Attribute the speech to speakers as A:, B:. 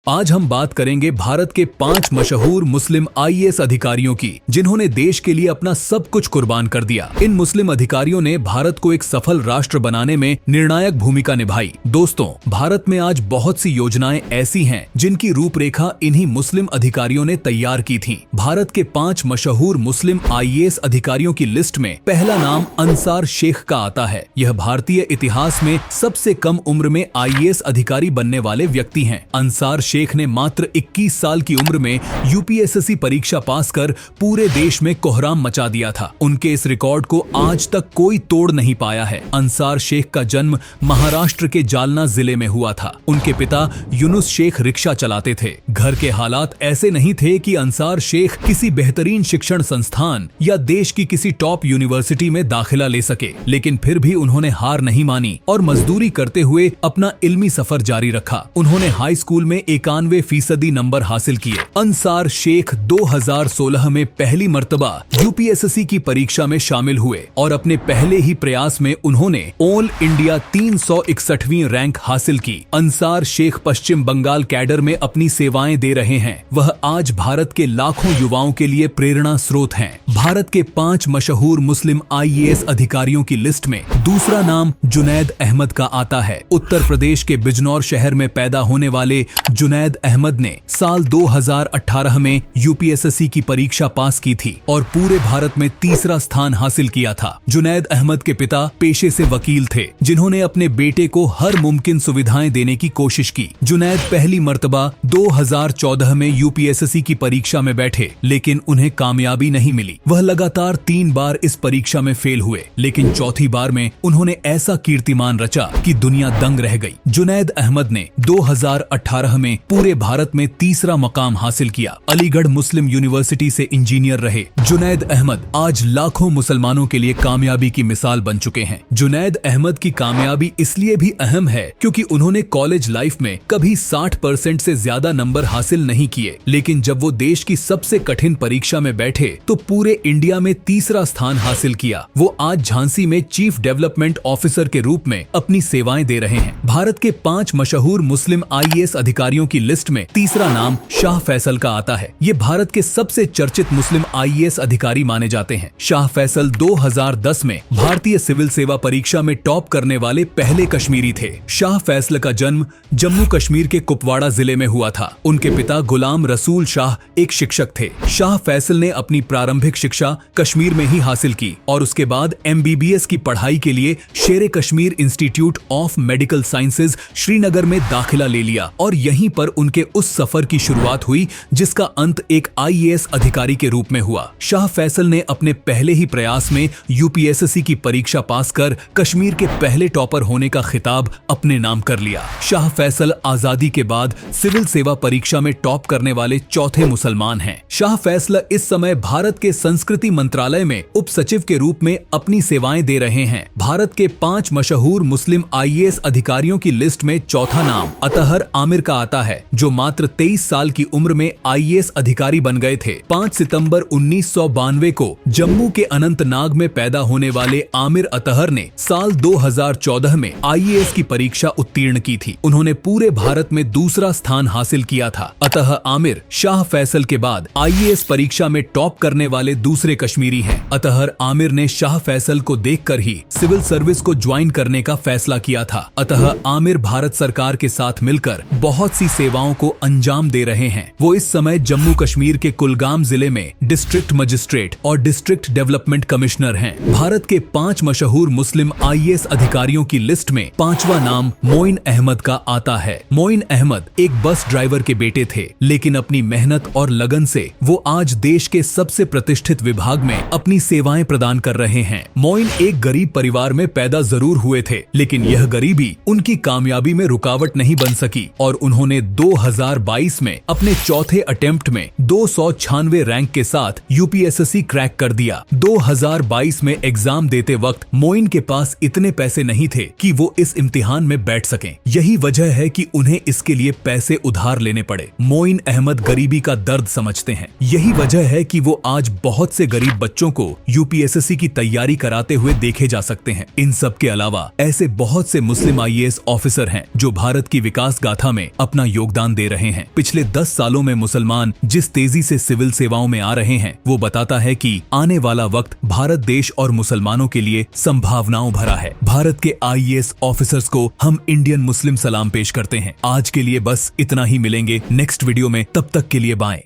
A: आज हम बात करेंगे भारत के 5 मशहूर मुस्लिम आईएएस अधिकारियों की, जिन्होंने देश के लिए अपना सब कुछ कुर्बान कर दिया। इन मुस्लिम अधिकारियों ने भारत को एक सफल राष्ट्र बनाने में निर्णायक भूमिका निभाई। दोस्तों, भारत में आज बहुत सी योजनाएं ऐसी हैं जिनकी रूपरेखा इन्हीं मुस्लिम अधिकारियों ने तैयार की थी। भारत के 5 मशहूर मुस्लिम आईएएस अधिकारियों की लिस्ट में पहला नाम अंसार शेख का आता है। यह भारतीय इतिहास में सबसे कम उम्र में आईएएस अधिकारी बनने वाले व्यक्ति हैं। अंसार शेख ने मात्र 21 साल की उम्र में यूपीएससी परीक्षा पास कर पूरे देश में कोहराम मचा दिया था। उनके इस रिकॉर्ड को आज तक कोई तोड़ नहीं पाया है। अंसार शेख का जन्म महाराष्ट्र के जालना जिले में हुआ था। उनके पिता यूनुस शेख रिक्शा चलाते थे। घर के हालात ऐसे नहीं थे कि अंसार शेख किसी बेहतरीन शिक्षण संस्थान या देश की किसी टॉप यूनिवर्सिटी में दाखिला ले सके, लेकिन फिर भी उन्होंने हार नहीं मानी और मजदूरी करते हुए अपना इल्मी सफर जारी रखा। उन्होंने हाई स्कूल में 91% नंबर हासिल किए। अंसार शेख 2016 में पहली मर्तबा यूपीएससी की परीक्षा में शामिल हुए और अपने पहले ही प्रयास में उन्होंने ऑल इंडिया 361वीं रैंक हासिल की। अंसार शेख पश्चिम बंगाल कैडर में अपनी सेवाएं दे रहे हैं। वह आज भारत के लाखों युवाओं के लिए प्रेरणा स्रोत हैं। भारत के 5 मशहूर मुस्लिम आईएएस अधिकारियों की लिस्ट में दूसरा नाम जुनैद अहमद का आता है। उत्तर प्रदेश के बिजनौर शहर में पैदा होने वाले जुनैद अहमद ने साल 2018 में यूपीएससी की परीक्षा पास की थी और पूरे भारत में तीसरा स्थान हासिल किया था। जुनैद अहमद के पिता पेशे से वकील थे, जिन्होंने अपने बेटे को हर मुमकिन सुविधाएं देने की कोशिश की। जुनैद पहली मर्तबा 2014 में यूपीएससी की परीक्षा में बैठे, लेकिन उन्हें कामयाबी नहीं मिली। वह लगातार 3 बार इस परीक्षा में फेल हुए, लेकिन चौथी बार में उन्होंने ऐसा कीर्तिमान रचा कि दुनिया दंग रह गई। जुनैद अहमद ने 2018 में पूरे भारत में तीसरा मकाम हासिल किया। अलीगढ़ मुस्लिम यूनिवर्सिटी से इंजीनियर रहे जुनैद अहमद आज लाखों मुसलमानों के लिए कामयाबी की मिसाल बन चुके हैं। जुनैद अहमद की कामयाबी इसलिए भी अहम है क्योंकि उन्होंने कॉलेज लाइफ में कभी 60% से ज्यादा नंबर हासिल नहीं किए, लेकिन जब वो देश की सबसे कठिन परीक्षा में बैठे तो पूरे इंडिया में तीसरा स्थान हासिल किया। वो आज झांसी में चीफ डेवलपमेंट ऑफिसर के रूप में अपनी सेवाएं दे रहे हैं। भारत के 5 मशहूर मुस्लिम आईएएस अधिकारियों की लिस्ट में तीसरा नाम शाह फैसल का आता है। ये भारत के सबसे चर्चित मुस्लिम आईएएस अधिकारी माने जाते हैं। शाह फैसल 2010 में भारतीय सिविल सेवा परीक्षा में टॉप करने वाले पहले कश्मीरी थे। शाह फैसल का जन्म जम्मू कश्मीर के कुपवाड़ा जिले में हुआ था। उनके पिता गुलाम रसूल शाह एक शिक्षक थे। शाह फैसल ने अपनी प्रारंभिक शिक्षा कश्मीर में ही हासिल की और उसके बाद एमबीबीएस की पढ़ाई के लिए शेरे Kashmir institute of medical sciences Srinagar में दाखिला ले लिया और यहीं पर उनके उस सफर की शुरुआत हुई जिसका अंत एक आईएएस अधिकारी के रूप में हुआ। शाह फैसल ने अपने पहले ही प्रयास में यूपीएससी की परीक्षा पास कर कश्मीर के पहले टॉपर होने का खिताब अपने नाम कर लिया। शाह फैसल आजादी के बाद सिविल सेवा परीक्षा में टॉप करने वाले चौथे मुसलमान हैं। शाह फैसल इस समय भारत के संस्कृति मंत्रालय में उप सचिव के रूप में अपनी सेवाएं दे रहे हैं। भारत के 5 मशहूर मुस्लिम आईएएस अधिकारियों की लिस्ट में चौथा नाम अतहर आमिर का आता है, जो मात्र 23 साल की उम्र में आईएएस अधिकारी बन गए थे। 5 सितंबर 1992 को जम्मू के अनंतनाग में पैदा होने वाले आमिर अतहर ने साल 2014 में आईएएस की परीक्षा उत्तीर्ण की थी। उन्होंने पूरे भारत में दूसरा स्थान हासिल किया था। अतः आमिर शाह फैसल के बाद आईएएस परीक्षा में टॉप करने वाले दूसरे कश्मीरी हैं। अतहर आमिर ने शाह फैसल को देखकर ही सिविल सर्विस को ज्वाइन करने का फैसला किया था। अतः आमिर भारत सरकार के साथ मिलकर बहुत सी सेवाओं को अंजाम दे रहे हैं। वो इस समय जम्मू कश्मीर के कुलगाम जिले में डिस्ट्रिक्ट मजिस्ट्रेट और डिस्ट्रिक्ट डेवलपमेंट कमिश्नर हैं। भारत के 5 मशहूर मुस्लिम आईएएस अधिकारियों की लिस्ट में 5वां नाम मोइन अहमद का आता है। मोइन अहमद एक बस ड्राइवर के बेटे थे, लेकिन अपनी मेहनत और लगन से वो आज देश के सबसे प्रतिष्ठित विभाग में अपनी सेवाएं प्रदान कर रहे हैं। मोइन एक गरीब परिवार में पैदा जरूर हुए थे, लेकिन यह गरीबी उनकी कामयाबी में रुकावट नहीं बन सकी और उन्होंने 2022 में अपने चौथे अटेम्प्ट में 296 रैंक के साथ यूपीएससी क्रैक कर दिया। 2022 में एग्जाम देते वक्त मोइन के पास इतने पैसे नहीं थे कि वो इस इम्तिहान में बैठ सकें। यही वजह है कि उन्हें इसके लिए पैसे उधार उधार लेने पड़े। मोइन अहमद गरीबी का दर्द समझते हैं। यही वजह है कि वो आज बहुत से गरीब बच्चों को यूपीएसएससी की तैयारी कराते हुए देखे जा सकते हैं। इन सब के अलावा ऐसे बहुत से मुस्लिम आईएएस ऑफिसर हैं जो भारत की विकास गाथा में अपना योगदान दे रहे हैं। पिछले 10 सालों में मुसलमान जिस तेजी से सिविल सेवाओं में आ रहे हैं वो बताता है कि आने वाला वक्त भारत देश और मुसलमानों के लिए संभावनाओं भरा है। भारत के आईएएस ऑफिसर्स को हम इंडियन मुस्लिम सलाम पेश करते हैं। आज के लिए बस इतना ही, मिलेंगे नेक्स्ट वीडियो में, तब तक के लिए बाय।